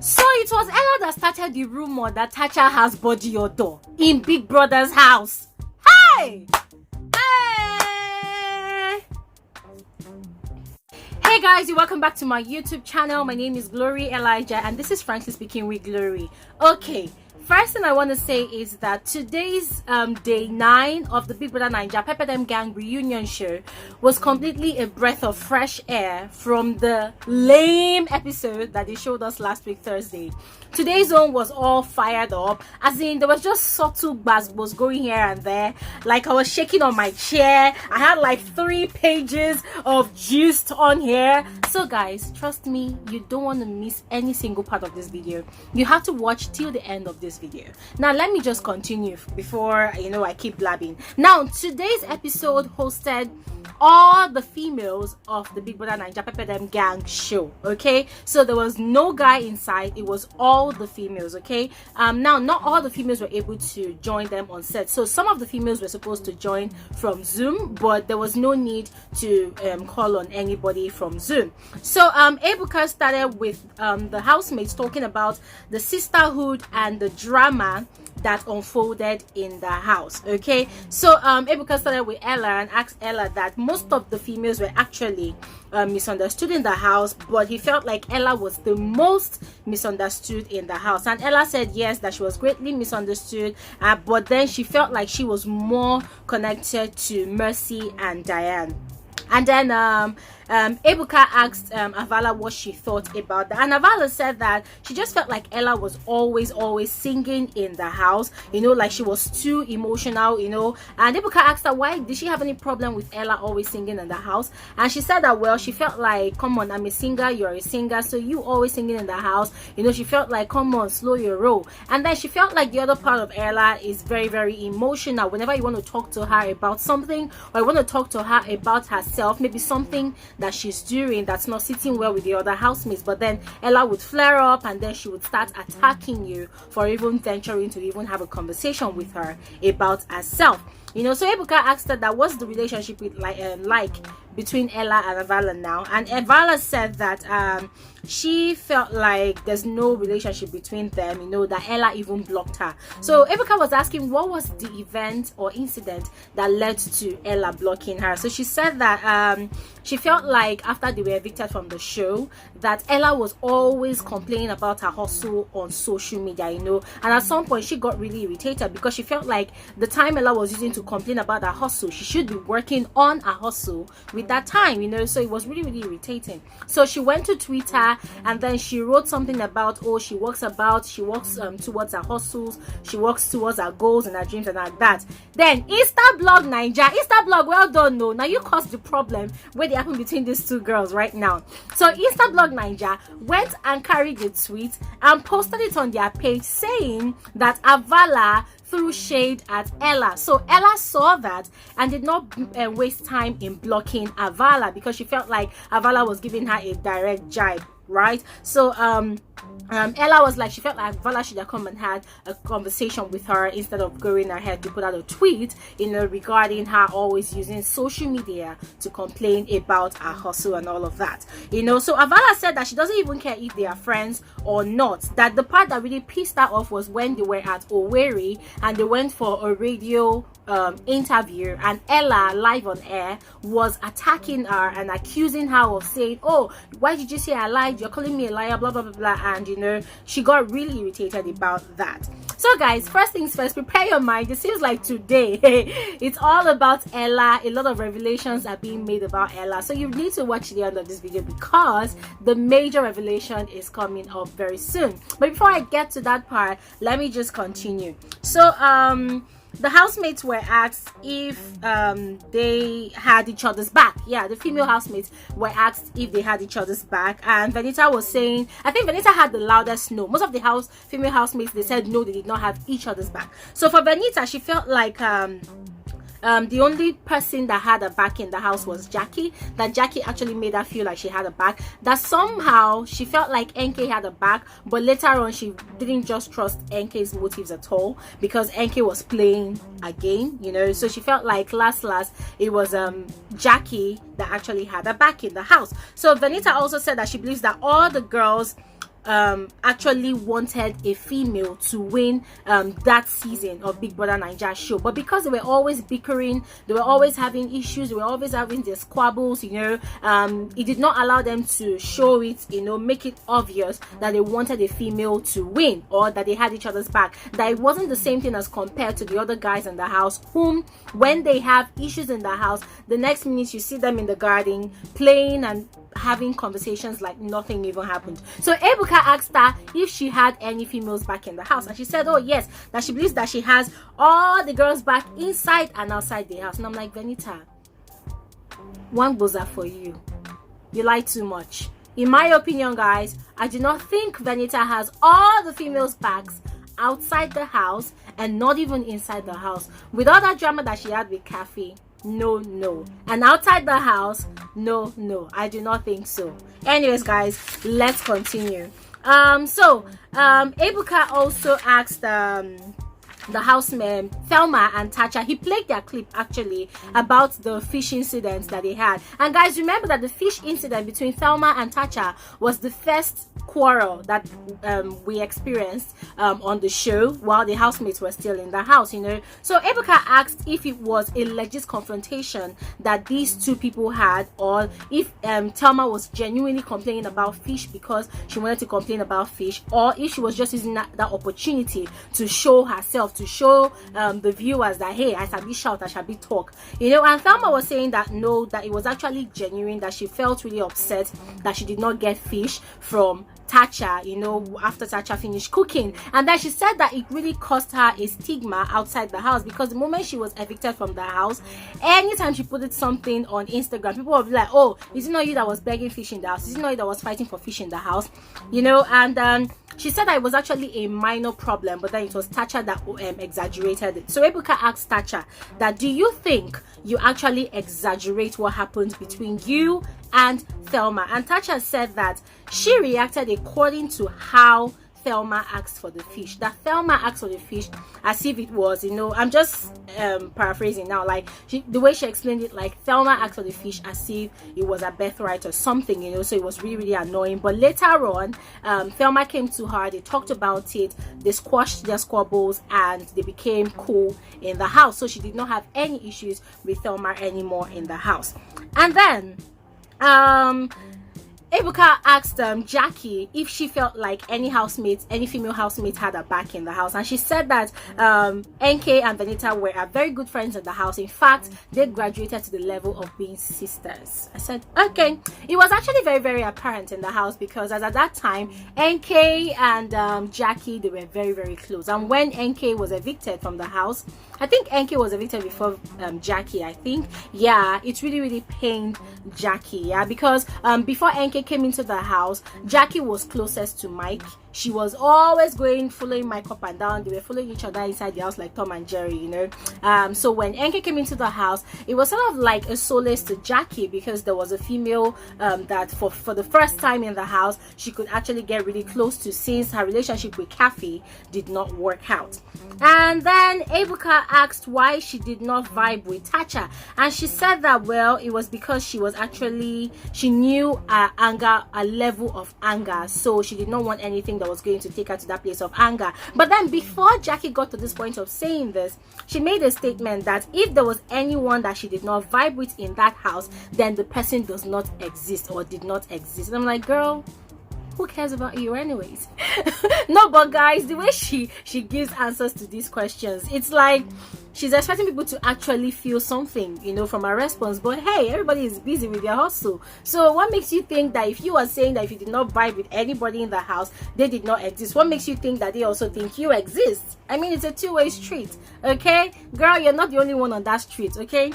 So it was Ella that started the rumor that Tacha has body odor in Big Brother's house. Hey! Hey! Hey guys, you're welcome back to my YouTube channel. My name is Bbnaija and this is Frankly Speaking with Glory. Okay, first thing I want to say is that today's day 9 of the Big Brother Naija Pepper Dem Gang reunion show was completely a breath of fresh air from the lame episode that they showed us last week Thursday. Today's own was all fired up, as in there was just subtle buzzwords going here and there. Like I was shaking on my chair. I had like 3 pages of gist on here. So guys, trust me, you don't want to miss any single part of this video. You have to watch till the end of this video. Now let me just continue before I keep blabbing. Now today's episode hosted all the females of the Big Brother Naija Pepper Dem Gang show. Okay, so there was no guy inside, it was all the females. Okay, now not all the females were able to join them on set, so some of the females were supposed to join from Zoom, but there was no need to call on anybody from Zoom. So Ebuka started with the housemates talking about the sisterhood and the drama that unfolded in the house. Okay, so Ebuka started with Ella and asked Ella that most of the females were actually misunderstood in the house, but he felt like Ella was the most misunderstood in the house, and Ella said yes, that she was greatly misunderstood, but then she felt like she was more connected to Mercy and Diane. And then Ebuka asked Avala what she thought about that, and Avala said that she just felt like Ella was always singing in the house, like she was too emotional, and Ebuka asked her why did she have any problem with Ella always singing in the house, and she said that, well, she felt like, come on, I'm a singer, you're a singer, so you always singing in the house, she felt like, come on, slow your roll. And then she felt like the other part of Ella is very emotional. Whenever you want to talk to her about something, or you want to talk to her about herself, maybe something that she's doing that's not sitting well with the other housemates, but then Ella would flare up and then she would start attacking you for even venturing to even have a conversation with her about herself. So Ebuka asked her that what's the relationship with like between Ella and Avala now, and Avala said that she felt like there's no relationship between them, that Ella even blocked her. So Ebuka was asking what was the event or incident that led to Ella blocking her. So she said that she felt like after they were evicted from the show that Ella was always complaining about her hustle on social media, and at some point she got really irritated because she felt like the time Ella was using to complain about her hustle, she should be working on her hustle with that time, so it was really irritating. So she went to Twitter and then she wrote something about, she works towards her hustles, she works towards her goals and her dreams and like that. Then Instablog, well done. No, now you caused the problem where they happen between these two girls right now. So Instablog Naija went and carried a tweet and posted it on their page saying that Avala threw shade at Ella. So Ella saw that and did not waste time in blocking Avala because she felt like Avala was giving her a direct jibe, right? So Ella was like, she felt like Avala should have come and had a conversation with her instead of going ahead to put out a tweet, regarding her always using social media to complain about her hustle and all of that. So Avala said that she doesn't even care if they are friends or not. That the part that really pissed her off was when they were at Owerri and they went for a radio interview, and Ella live on air was attacking her and accusing her of saying, oh, why did you say I lied, you're calling me a liar, blah blah blah blah, and she got really irritated about that. So guys, first things first, prepare your mind. It seems like today it's all about Ella. A lot of revelations are being made about Ella, so you need to watch the end of this video because the major revelation is coming up very soon. But before I get to that part, let me just continue. So the housemates were asked if they had each other's back. Yeah, the female housemates were asked if they had each other's back, and Venita was saying, I think Venita had the loudest no. Most of the female housemates, they said no, they did not have each other's back. So for Venita, she felt like the only person that had a back in the house was Jackye. That Jackye actually made her feel like she had a back. That somehow she felt like Enkay had a back, but later on she didn't just trust Enkay's motives at all because Enkay was playing a game, So she felt like last it was Jackye that actually had a back in the house. So Venita also said that she believes that all the girls actually wanted a female to win that season of Big Brother Naija show, but because they were always bickering, they were always having issues, they were always having their squabbles, you know, it did not allow them to show it, you know, make it obvious that they wanted a female to win or that they had each other's back. That it wasn't the same thing as compared to the other guys in the house, whom when they have issues in the house, the next minute you see them in the garden playing and having conversations like nothing even happened. So Ebuka asked her if she had any females back in the house, and she said, oh yes, that she believes that she has all the girls back inside and outside the house. And I'm like, Venita, one boza for you. You lie too much. In my opinion, guys, I do not think Venita has all the females backs outside the house and not even inside the house. With all that drama that she had with Khafi, no. And outside the house, no, I do not think so. Anyways, guys, let's continue. Ebuka also asked the housemen Thelma and Tacha. He played their clip actually about the fish incident that they had. And guys, remember that the fish incident between Thelma and Tacha was the first quarrel that we experienced on the show while the housemates were still in the house, you know. So Ebuka asked if it was a legit confrontation that these two people had, or if Thelma was genuinely complaining about fish because she wanted to complain about fish, or if she was just using that opportunity to show herself, to show the viewers that, hey, I shall be shout, I shall be talk, you know. And Thelma was saying that no, that it was actually genuine, that she felt really upset that she did not get fish from Tacha, you know, after Tacha finished cooking. And then she said that it really cost her a stigma outside the house, because the moment she was evicted from the house, anytime she put something on Instagram, people would be like, oh, is it not you that was begging fish in the house? Is it not you that was fighting for fish in the house? You know. And she said that it was actually a minor problem, but then it was Tacha that exaggerated it. So Ebuka asked Tacha that, do you think you actually exaggerate what happened between you and Thelma? And Tacha said that she reacted according to how Thelma asked for the fish. That Thelma asked for the fish as if it was, you know, I'm just paraphrasing now, like the way she explained it, like Thelma asked for the fish as if it was a birthright or something, you know. So it was really annoying. But later on, Thelma came to her, they talked about it, they squashed their squabbles, and they became cool in the house. So she did not have any issues with Thelma anymore in the house. And then Ebuka asked Jackye if she felt like any female housemates had her back in the house, and she said that Enkay and Venita were very good friends in the house. In fact, they graduated to the level of being sisters. I said, okay. It was actually very apparent in the house, because as at that time, Enkay and Jackye, they were very close. And when Enkay was evicted from the house, I think Enkay was evicted before Jackye, I think. Yeah, it really pained Jackye, yeah, because before Enkay came into the house, Jackye was closest to Mike. She was always following Mike up and down. They were following each other inside the house like Tom and Jerry, you know. So when Enkay came into the house, it was sort of like a solace to Jackye, because there was a female that for the first time in the house she could actually get really close to, since her relationship with Khafi did not work out. And then Ebuka asked why she did not vibe with Tacha, and she said that, well, it was because she knew a level of anger, so she did not want anything that was going to take her to that place of anger. But then before Jackye got to this point of saying this, she made a statement that if there was anyone that she did not vibe with in that house, then the person does not exist or did not exist. And I'm like, girl, who cares about you anyways? No, but guys, the way she gives answers to these questions, it's like she's expecting people to actually feel something, you know, from her response. But hey, everybody is busy with their hustle. So what makes you think that if you are saying that if you did not vibe with anybody in the house, they did not exist? What makes you think that they also think you exist? I mean, it's a two-way street, okay? Girl, you're not the only one on that street, okay?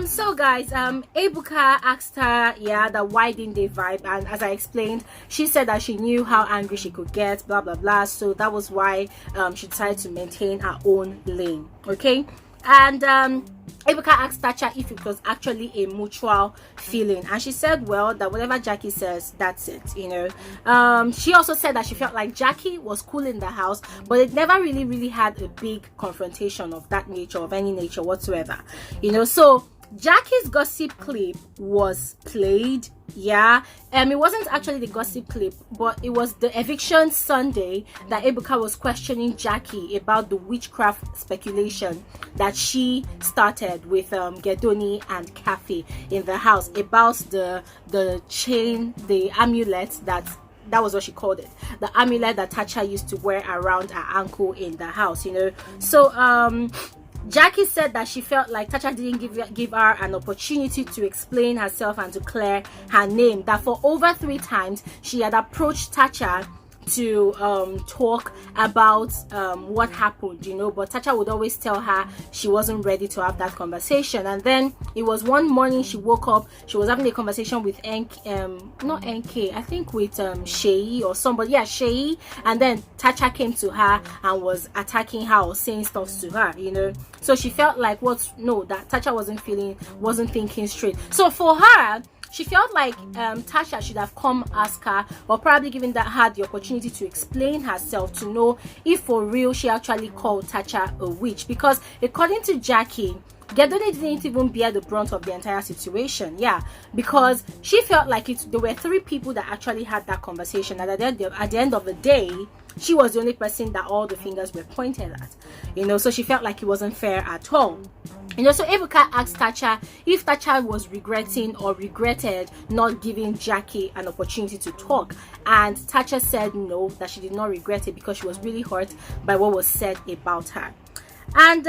So guys, Ebuka asked her, yeah, that why didn't they vibe? And as I explained, she said that she knew how angry she could get, blah blah blah. So that was why she decided to maintain her own lane, okay? And Ebuka asked Tacha if it was actually a mutual feeling, and she said, well, that whatever Jackye says, that's it, you know. She also said that she felt like Jackye was cool in the house, but it never really had a big confrontation of that nature, of any nature whatsoever, you know. So Jackie's gossip clip was played. Yeah, it wasn't actually the gossip clip, but it was the eviction Sunday that Ebuka was questioning Jackye about the witchcraft speculation that she started with Gedoni and Khafi in the house about the chain, the amulet that was what she called it, the amulet that Tacha used to wear around her ankle in the house, you know. So Jackye said that she felt like Tacha didn't give her an opportunity to explain herself and to clear her name, that for over 3 times she had approached Tacha to talk about what happened, you know, but Tacha would always tell her she wasn't ready to have that conversation. And then it was one morning she woke up, she was having a conversation with not Enkay, I think with Seyi or somebody, yeah, Seyi, and then Tacha came to her and was attacking her or saying stuff to her, you know. So she felt like that Tacha wasn't thinking straight. So for her, she felt like Tacha should have come ask her, or probably given her the opportunity to explain herself, to know if for real she actually called Tacha a witch. Because according to Jackye, Gedoni didn't even bear the brunt of the entire situation. Yeah, because she felt like there were 3 people that actually had that conversation, and at the end of the day, she was the only person that all the fingers were pointed at, you know. So she felt like it wasn't fair at all, you know. So Ebuka asked Tacha if Tacha was regretting or regretted not giving Jackye an opportunity to talk, and Tacha said no, that she did not regret it because she was really hurt by what was said about her. And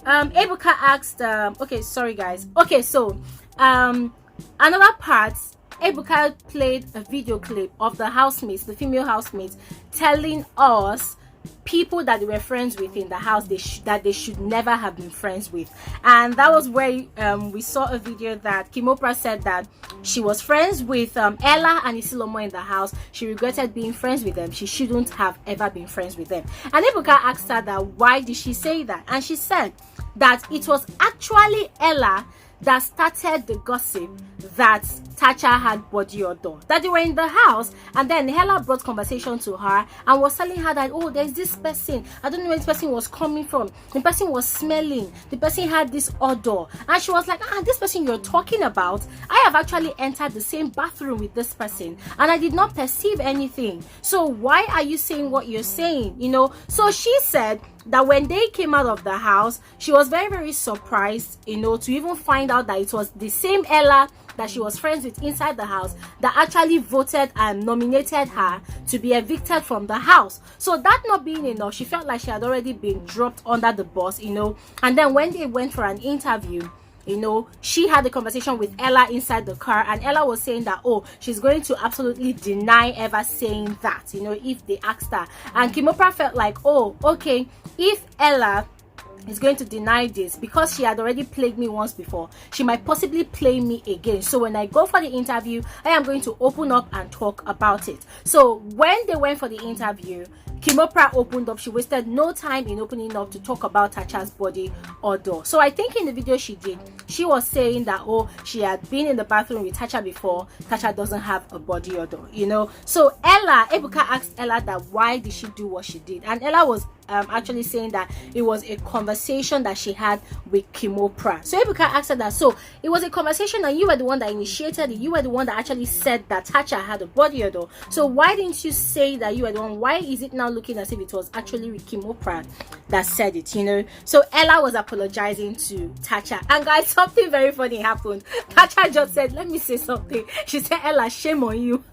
Ebuka asked okay, sorry guys, okay, so another part, Ebuka played a video clip of the housemates, the female housemates, telling us people that they were friends with in the house that they should never have been friends with. And that was where we saw a video that Kimopra said that she was friends with Ella and Isilomo in the house. She regretted being friends with them. She shouldn't have ever been friends with them. And Ebuka asked her that why did she say that, and she said that it was actually Ella that started the gossip that Tacha had body odor, that they were in the house, and then Ella brought conversation to her and was telling her that, oh, there's this person, I don't know where this person was coming from, the person was smelling, the person had this odor, and she was like, this person you're talking about, I have actually entered the same bathroom with this person and I did not perceive anything, so why are you saying what you're saying, you know? So she said that when they came out of the house, she was very, very surprised, you know, to even find out that it was the same Ella that she was friends with inside the house that actually voted and nominated her to be evicted from the house. So that not being enough, she felt like she had already been dropped under the bus, you know. And then when they went for an interview, you know, she had a conversation with Ella inside the car, and Ella was saying that, oh, she's going to absolutely deny ever saying that, you know, if they asked her. And Kimopra felt like, oh, okay, if Ella is going to deny this because she had already played me once before, she might possibly play me again. So when I go for the interview, I am going to open up and talk about it. So when they went for the interview, Kimopra opened up. She wasted no time in opening up to talk about Tacha's body odor. So I think in the video she did, she was saying that, oh, she had been in the bathroom with Tacha before. Tacha doesn't have a body odor, you know. So Ebuka asked Ella that why did she do what she did, and Ella was actually saying that it was a conversation that she had with Kimopra. So Ebuka asked her that, so it was a conversation and you were the one that initiated it, you were the one that actually said that Tacha had a body odor, so why didn't you say that you were the one? Why is it now looking as if it was actually with Kimopra that said it, you know? So Ella was apologizing to Tacha, and guys, something very funny happened. Tacha just said, let me say something. She said, Ella, shame on you.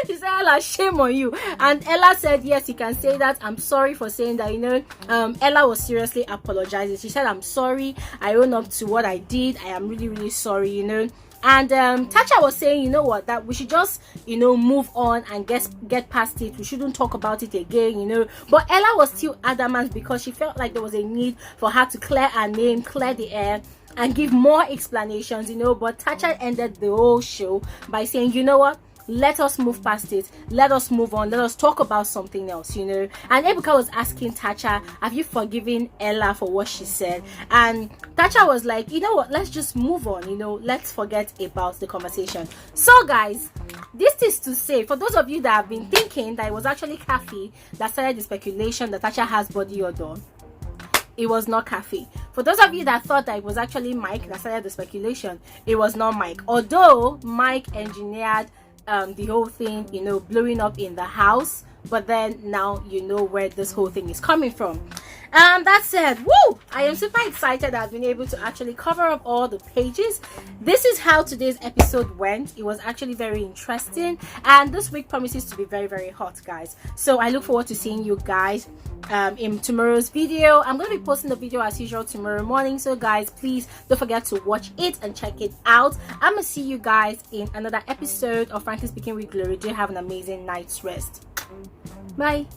She said, Ella, shame on you. And Ella said, yes, you can say that. I'm sorry for saying that, you know. Ella was seriously apologizing. She said, I'm sorry. I own up to what I did. I am really, really sorry, you know. And Tacha was saying, you know what, that we should just, you know, move on and get past it. We shouldn't talk about it again, you know. But Ella was still adamant because she felt like there was a need for her to clear her name, clear the air, and give more explanations, you know. But Tacha ended the whole show by saying, you know what, let us move past it, let us move on, let us talk about something else, you know. And Ebuka was asking Tacha, have you forgiven Ella for what she said? And Tacha was like, you know what, let's just move on, you know, let's forget about the conversation. So guys, this is to say, for those of you that have been thinking that it was actually Khafi that started the speculation that Tacha has body odor, it was not Khafi. For those of you that thought that it was actually Mike that started the speculation, it was not Mike. Although Mike engineered the whole thing, you know, blowing up in the house, but then now you know where this whole thing is coming from. That said, woo, I am super excited that I've been able to actually cover up all the pages. This is how today's episode went. It was actually very interesting, and this week promises to be very, very hot, guys. So I look forward to seeing you guys in tomorrow's video. I'm going to be posting the video as usual tomorrow morning, so guys, please don't forget to watch it and check it out. I'm gonna see you guys in another episode of Frankly Speaking with Glory. Do have an amazing night's rest. Bye.